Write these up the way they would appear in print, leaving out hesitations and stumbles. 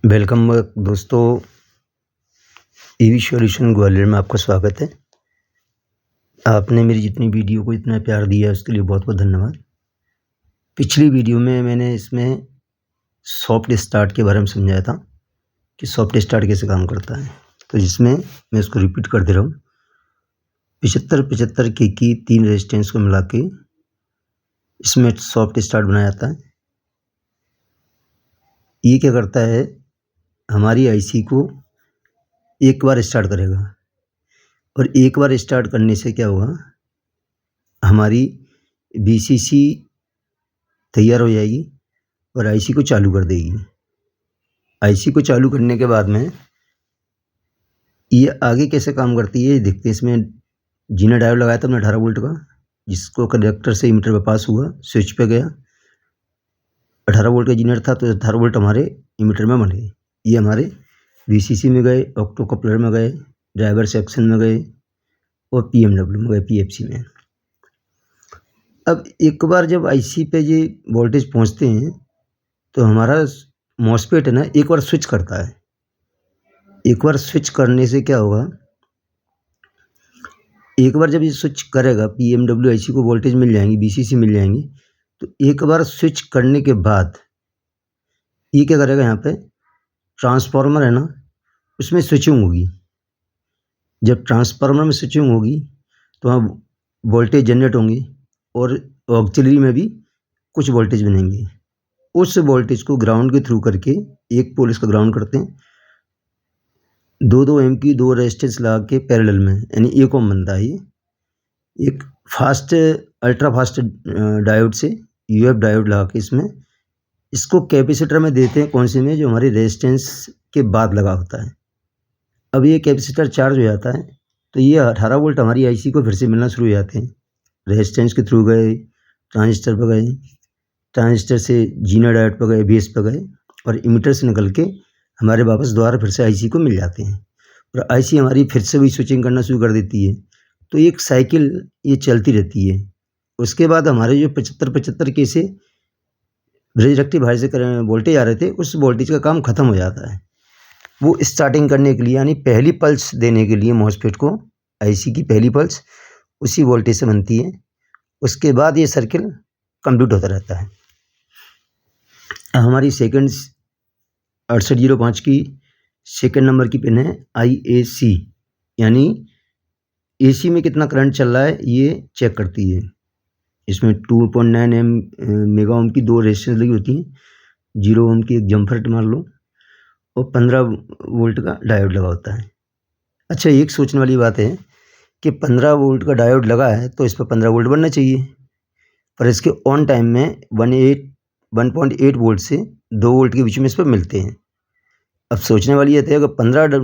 Welcome back दोस्तों। EV solution Gwalior में आपका स्वागत है। आपने मेरी जितनी वीडियो को इतना प्यार दिया उसके लिए बहुत बहुत धन्यवाद। पिछली वीडियो में मैंने इसमें सॉफ्ट स्टार्ट के बारे में समझाया था कि सॉफ्ट स्टार्ट कैसे काम करता है, तो जिसमें मैं उसको रिपीट कर दे रहा हूँ। 75 के की 3 रेजिस्टेंस को मिला के इसमें सॉफ्ट स्टार्ट बनाया जाता है। ये क्या करता है, हमारी आईसी को एक बार स्टार्ट करेगा और एक बार स्टार्ट करने से क्या होगा, हमारी वीसीसी तैयार हो जाएगी और आईसी को चालू कर देगी। आईसी को चालू करने के बाद में ये आगे कैसे काम करती है ये देखते हैं। इसमें जीना डायोड लगाया था हमने 18 वोल्ट का, जिसको कनेक्टर से इमीटर पे पास हुआ, स्विच पे गया। 18 वोल्ट का जीनर था तो 18 वोल्ट हमारे इमीटर में बन गए। ये हमारे वीसीसी में गए, ऑक्टो कपलर में गए, ड्राइवर सेक्शन में गए और पीएमडब्ल्यू में गए, पीएफसी में। अब एक बार जब आईसी पे ये वोल्टेज पहुंचते हैं तो हमारा मॉसफेट है ना, एक बार स्विच करता है। एक बार स्विच करने से क्या होगा, एक बार जब ये स्विच करेगा पीएमडब्ल्यू आईसी को वोल्टेज मिल जाएंगी, वीसीसी मिल जाएंगी। तो एक बार स्विच करने के बाद ये क्या करेगा, यहाँ पे ट्रांसफार्मर है ना, उसमें स्विचिंग होगी। जब ट्रांसफार्मर में स्विचिंग होगी तो वहाँ वोल्टेज जनरेट होंगे और ऑक्सिलरी में भी कुछ वोल्टेज बनेंगे। उस वोल्टेज को ग्राउंड के थ्रू करके एक पोल इसका ग्राउंड करते हैं। 2-2 एम की 2 रेजिस्टेंस लगा के पैरेलल में, यानी एक ओम बनता है। ये एक फास्ट अल्ट्रा फास्ट डायोड से यूएफ डायोड लगा के इसको कैपेसिटर में देते हैं। कौन से में, जो हमारी रेजिस्टेंस के बाद लगा होता है। अब ये कैपेसिटर चार्ज हो जाता है तो ये 18 वोल्ट हमारी आईसी को फिर से मिलना शुरू हो जाते हैं। रेजिस्टेंस के थ्रू गए, ट्रांजिस्टर पर गए, ट्रांजिस्टर से जीना डायोड पर गए, बेस पर गए और इमीटर से निकल के हमारे वापस दोबारा फिर से आईसी को मिल जाते हैं और आईसी हमारी फिर से भी स्विचिंग करना शुरू कर देती है। तो एक साइकिल ये चलती रहती है। उसके बाद हमारे जो 75 के से ब्रिज रेक्टिफायर से वोल्टेज आ रहे थे, उस वोल्टेज का काम ख़त्म हो जाता है। वो स्टार्टिंग करने के लिए, यानी पहली पल्स देने के लिए मॉसफेट को, आईसी की पहली पल्स उसी वोल्टेज से बनती है। उसके बाद ये सर्किल कंप्लीट होता रहता है। हमारी सेकंड 6805 की सेकंड नंबर की पिन है IAC, यानी एसी में कितना करंट चल रहा है ये चेक करती है। इसमें 2.9 मेगा ओम की 2 रेजिस्टेंस लगी होती हैं, 0 ओम की एक जम्फर मान लो और 15 वोल्ट का डायोड लगा होता है। अच्छा, एक सोचने वाली बात है कि 15 वोल्ट का डायोड लगा है तो इस पर 15 वोल्ट बनना चाहिए, पर इसके ऑन टाइम में 1.8 वोल्ट से 2 वोल्ट के बीच में इस पर मिलते हैं। अब सोचने वाली बात है, अगर 15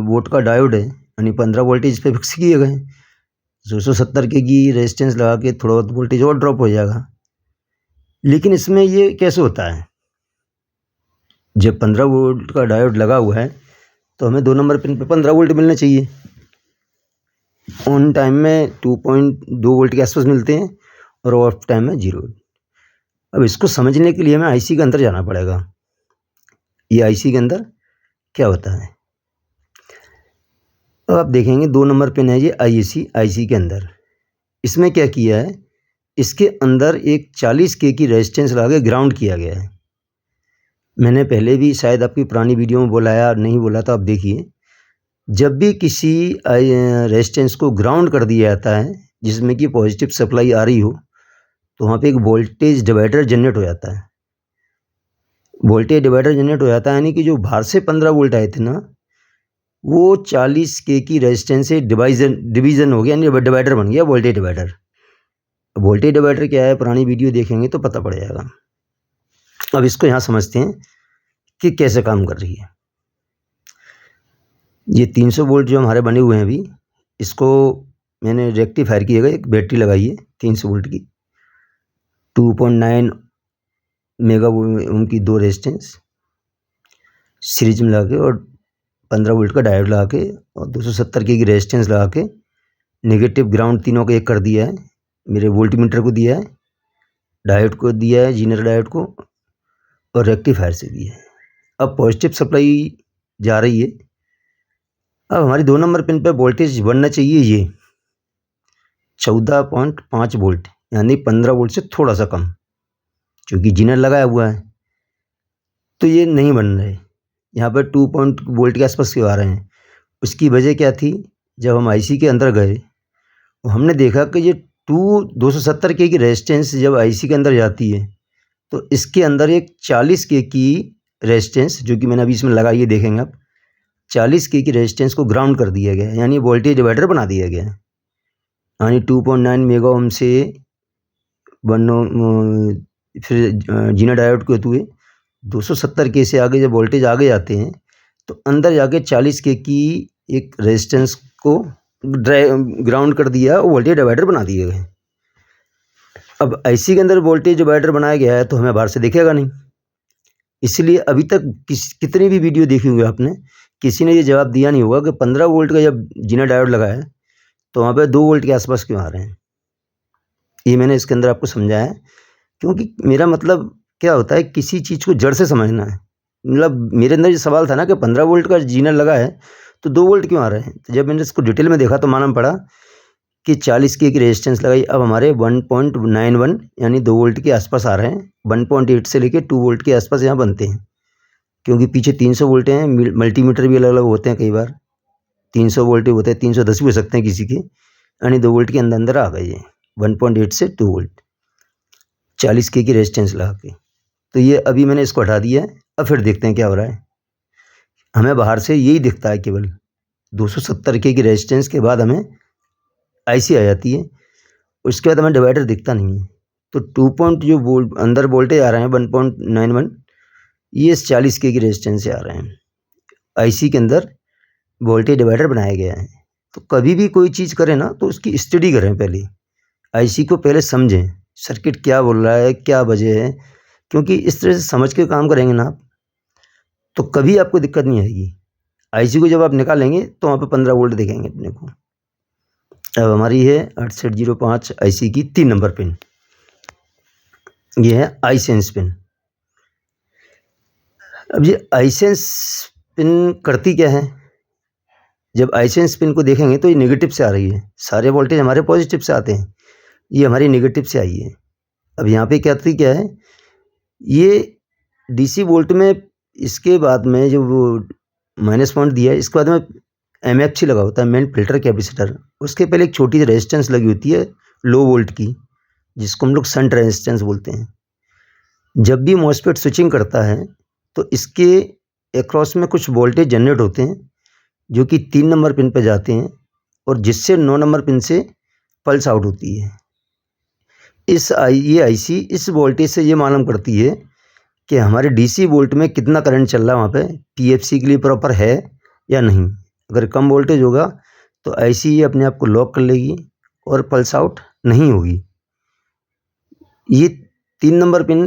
वोल्ट का डायोड है यानी 15 वोल्टेज इस पर फिक्स किए गए, 270 के की रेजिस्टेंस लगा के थोड़ा बहुत वोल्टेज और ड्रॉप हो जाएगा। लेकिन इसमें ये कैसे होता है, जब 15 वोल्ट का डायोड लगा हुआ है तो हमें 2 नंबर पिन पे 15 वोल्ट मिलना चाहिए। ऑन टाइम में 2.2 वोल्ट के आसपास मिलते हैं और ऑफ टाइम में 0। अब इसको समझने के लिए हमें आईसी के अंदर जाना पड़ेगा। ये आईसी के अंदर क्या होता है, अब आप देखेंगे 2 नंबर पिन है ये आईसी के अंदर। इसमें क्या किया है, इसके अंदर एक 40 के की रेजिस्टेंस लगा के ग्राउंड किया गया है। मैंने पहले भी शायद आपकी पुरानी वीडियो में बोलाया, नहीं बोला तो आप देखिए। जब भी किसी रेजिस्टेंस को ग्राउंड कर दिया जाता है जिसमें कि पॉजिटिव सप्लाई आ रही हो, तो वहाँ पे एक वोल्टेज डिवाइडर जनरेट हो जाता है। वोल्टेज डिवाइडर जनरेट हो जाता है यानी कि जो बाहर से 15 वोल्ट आए थे ना, वो 40 के की रेजिस्टेंस से डिवीज़न हो गया, यानी डिवाइडर बन गया, वोल्टेज डिवाइडर। वोल्टेज डिवाइडर क्या है, पुरानी वीडियो देखेंगे तो पता पड़ जाएगा। अब इसको यहाँ समझते हैं कि कैसे काम कर रही है। ये 300 वोल्ट जो हमारे बने हुए हैं अभी, इसको मैंने रेक्टिफायर किया गया, एक बैटरी लगाई है 300 वोल्ट की, 2.9 मेगा ओम की 2 रेजिस्टेंस सीरीज में लगा के और 15 वोल्ट का डायोड लगा के और 270 के की रेजिस्टेंस लगा के नेगेटिव ग्राउंड तीनों को एक कर दिया है। मेरे वोल्टमीटर को दिया है, डायोड को दिया है, जीनर डायोड को, और रेक्टिफायर से दिया है। अब पॉजिटिव सप्लाई जा रही है। अब हमारी 2 नंबर पिन पे वोल्टेज बनना चाहिए ये 14.5 वोल्ट, यानी 15 वोल्ट से थोड़ा सा कम, क्योंकि जीनर लगाया हुआ है तो ये नहीं बन रहे। यहाँ पर 2 वोल्ट के आसपास क्यों आ रहे हैं? उसकी वजह क्या थी? जब हम आईसी के अंदर गए तो हमने देखा कि ये 270 के की रेजिस्टेंस जब आईसी के अंदर जाती है तो इसके अंदर एक 40 के की रेजिस्टेंस, जो कि मैंने अभी इसमें लगाई है, देखेंगे आप, 40 के की रेजिस्टेंस को ग्राउंड कर दिया गया है, यानी वोल्टेज डिवाइडर बना दिया गया है। यानी 2.9 मेगा ओम से फिर जीना डायोड के हुए 270 के से आगे जब वोल्टेज आगे जाते हैं तो अंदर जाके 40 के की एक रेजिस्टेंस को ग्राउंड कर दिया, वोल्टेज डिवाइडर बना दिए गए। अब आईसी के अंदर वोल्टेज डिवाइडर बनाया गया है तो हमें बाहर से दिखेगा नहीं, इसलिए अभी तक कितनी भी वीडियो देखी हुई आपने, किसी ने ये जवाब दिया नहीं होगा कि 15 वोल्ट का जब जीना डायोड लगा है तो वहाँ पे 2 वोल्ट के आसपास क्यों आ रहे हैं। ये मैंने इसके अंदर आपको समझाया है, क्योंकि मेरा मतलब क्या होता है, किसी चीज़ को जड़ से समझना है। मतलब मेरे अंदर ये सवाल था ना कि 15 वोल्ट का जीना लगा है तो 2 वोल्ट क्यों आ रहे हैं। तो जब मैंने इसको डिटेल में देखा तो मालूम पड़ा कि 40 के की रेजिस्टेंस लगाई, अब हमारे 1.91 यानी 2 वोल्ट के आसपास आ रहे हैं। 1.8 से लेके 2 वोल्ट के आसपास यहाँ बनते हैं, क्योंकि पीछे 300 वोल्ट हैं। मल्टीमीटर भी अलग अलग होते हैं, कई बार 300 वोल्ट होते हैं, 310 भी हो सकते हैं किसी के, यानी 2 वोल्ट के अंदर अंदर आ गए ये 1.8 से 2 वोल्ट 40 के की रेजिस्टेंस लगा के। तो ये अभी मैंने इसको हटा दिया है। अब फिर देखते हैं क्या हो रहा है। हमें बाहर से यही दिखता है, केवल 270 के की रेजिस्टेंस के बाद हमें आईसी आ जाती है, उसके बाद हमें डिवाइडर दिखता नहीं है। तो 2 जो वोल्ट अंदर वोल्टेज आ रहे हैं 1.91, ये इस 40 के की रेजिस्टेंस से आ रहे हैं। आईसी के अंदर वोल्टेज डिवाइडर बनाया गया है। तो कभी भी कोई चीज़ करें ना तो उसकी स्टडी करें, पहले आईसी को पहले समझें, सर्किट क्या बोल रहा है, क्या वजह है, क्योंकि इस तरह से समझ के काम करेंगे ना आप तो कभी आपको दिक्कत नहीं आएगी। आईसी को जब आप निकालेंगे तो वहाँ पे 15 वोल्ट दिखेंगे अपने को। अब हमारी है 6805 आईसी की 3 नंबर पिन, ये है आई सेंस पिन। अब ये आई सेंस पिन करती क्या है? जब आई सेंस पिन को देखेंगे तो ये नेगेटिव से आ रही है, सारे वोल्टेज हमारे पॉजिटिव से आते हैं, ये हमारी नेगेटिव से आई है। अब यहाँ पे क्या है, ये डीसी वोल्ट में इसके बाद में जो वो माइनस पॉइंट दिया है, इसके बाद में एमएफसी लगा होता है, मेन फिल्टर कैपेसिटर। उसके पहले एक छोटी सी रेजिस्टेंस लगी होती है लो वोल्ट की, जिसको हम लोग शंट रेजिस्टेंस बोलते हैं। जब भी मॉसफेट स्विचिंग करता है तो इसके अक्रॉस में कुछ वोल्टेज जनरेट होते हैं जो कि 3 नंबर पिन पे जाते हैं और जिससे 9 नंबर पिन से पल्स आउट होती है। ये आईसी इस वोल्टेज से ये मालूम करती है कि हमारे डीसी वोल्ट में कितना करंट चल रहा है, वहाँ पे टीएफसी के लिए प्रॉपर है या नहीं। अगर कम वोल्टेज होगा तो आईसी ये अपने आप को लॉक कर लेगी और पल्स आउट नहीं होगी। ये 3 नंबर पिन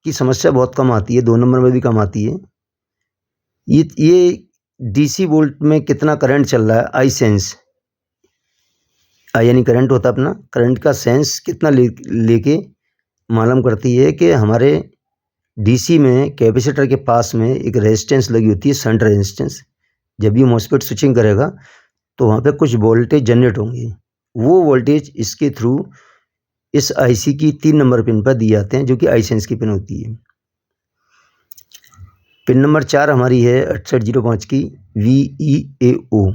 की समस्या बहुत कम आती है, 2 नंबर में भी कम आती है। ये डीसी वोल्ट में कितना करंट चल रहा है, आई सेंस, आई यानी करंट होता है अपना, करंट का सेंस कितना लेके मालूम करती है कि हमारे डीसी में कैपेसिटर के पास में एक रेजिस्टेंस लगी होती है, शंट रेजिस्टेंस। जब भी मॉसफेट स्विचिंग करेगा तो वहाँ पे कुछ वोल्टेज जनरेट होंगे, वो वोल्टेज इसके थ्रू इस आईसी की 3 नंबर पिन पर दिए जाते हैं, जो कि आई सेंस की पिन होती है। पिन नंबर 4 हमारी है 6805 की VEAO,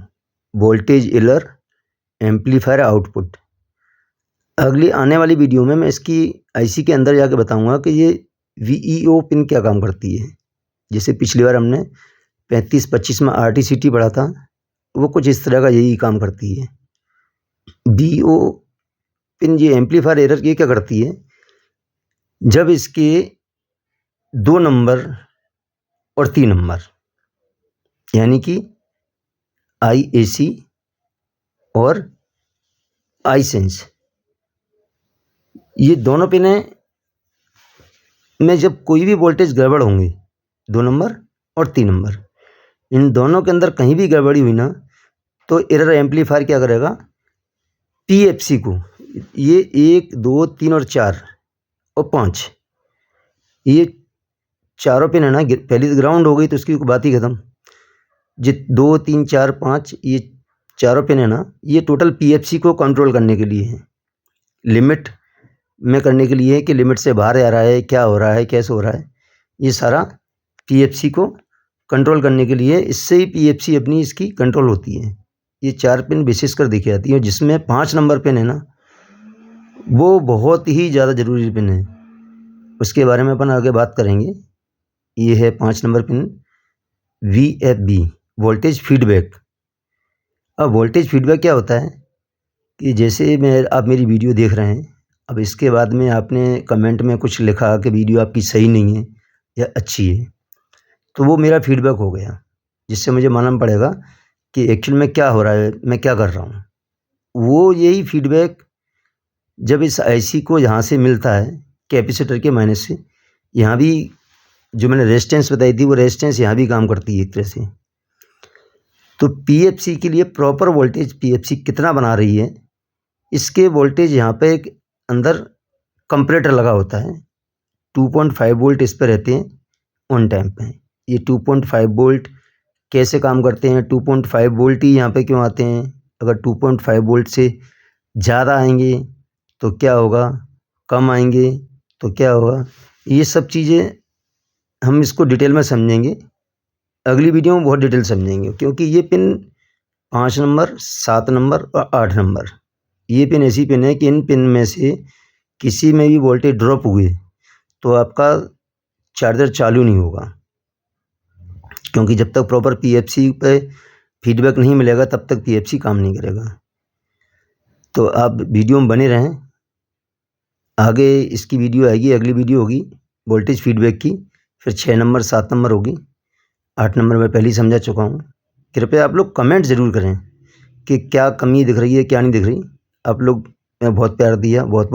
voltage error amplifier output. अगली आने वाली वीडियो में मैं इसकी आईसी के अंदर जाके बताऊंगा कि ये VEO पिन क्या काम करती है। जैसे पिछली बार हमने 35-25 में RTCT पढ़ा था, वो कुछ इस तरह का यही काम करती है। VEO पिन ये एम्पलीफायर एरर ये क्या करती है, जब इसके 2 नंबर और 3 नंबर यानी कि IAC और आई सेंस, ये दोनों पिनें में जब कोई भी वोल्टेज गड़बड़ होंगे, 2 नंबर और 3 नंबर, इन दोनों के अंदर कहीं भी गड़बड़ी हुई ना तो एरर एम्पलीफायर क्या करेगा, पीएफसी को, ये 1, 2, 3 और 4 और 5, ये चारों पिन है ना, पहली तो ग्राउंड हो गई तो उसकी बात ही ख़त्म। 2 3 4 5 ये चारों पिन है ना, ये टोटल पीएफसी को कंट्रोल करने के लिए है, लिमिट में करने के लिए है कि लिमिट से बाहर आ रहा है, क्या हो रहा है, कैसे हो रहा है, ये सारा पीएफसी को कंट्रोल करने के लिए। इससे ही पीएफसी अपनी इसकी कंट्रोल होती है। ये 4 पिन विशेष कर दिखी जाती है, जिसमें 5 नंबर पिन है ना, वो बहुत ही ज़्यादा ज़रूरी पिन है, उसके बारे में अपन आगे बात करेंगे। ये है 5 number pin VFB, voltage feedback. अब वोल्टेज फीडबैक क्या होता है कि जैसे आप मेरी वीडियो देख रहे हैं, अब इसके बाद में आपने कमेंट में कुछ लिखा कि वीडियो आपकी सही नहीं है या अच्छी है, तो वो मेरा फीडबैक हो गया, जिससे मुझे मालूम पड़ेगा कि एक्चुअल में क्या हो रहा है, मैं क्या कर रहा हूँ। वो यही फीडबैक जब इस आईसी को यहाँ से मिलता है कैपेसिटर के माइनस से, यहाँ भी जो मैंने रेजिस्टेंस बताई थी वो रेजिस्टेंस यहाँ भी काम करती है एक तरह से। तो पीएफसी के लिए प्रॉपर वोल्टेज पीएफसी कितना बना रही है, इसके वोल्टेज यहाँ पे एक अंदर कंपैरेटर लगा होता है, 2.5 वोल्ट इस पर रहते हैं ऑन टाइम पे। ये 2.5 वोल्ट कैसे काम करते हैं, 2.5 वोल्ट ही यहाँ पे क्यों आते हैं, अगर 2.5 वोल्ट से ज़्यादा आएंगे तो क्या होगा, कम आएंगे तो क्या होगा, ये सब चीज़ें हम इसको डिटेल में समझेंगे, अगली वीडियो में बहुत डिटेल समझेंगे। क्योंकि ये पिन 5 नंबर, 7 नंबर और 8 नंबर, ये पिन ऐसी पिन है कि इन पिन में से किसी में भी वोल्टेज ड्रॉप हुए तो आपका चार्जर चालू नहीं होगा, क्योंकि जब तक प्रॉपर पीएफसी पे फीडबैक नहीं मिलेगा तब तक पीएफसी काम नहीं करेगा। तो आप वीडियो में बने रहें, आगे इसकी वीडियो आएगी, अगली वीडियो होगी वोल्टेज फीडबैक की, फिर 6 नंबर 7 नंबर होगी, 8 नंबर मैं पहले ही समझा चुका हूँ। कृपया आप लोग कमेंट ज़रूर करें कि क्या कमी दिख रही है, क्या नहीं दिख रही। आप लोग बहुत प्यार दिया, बहुत बहुत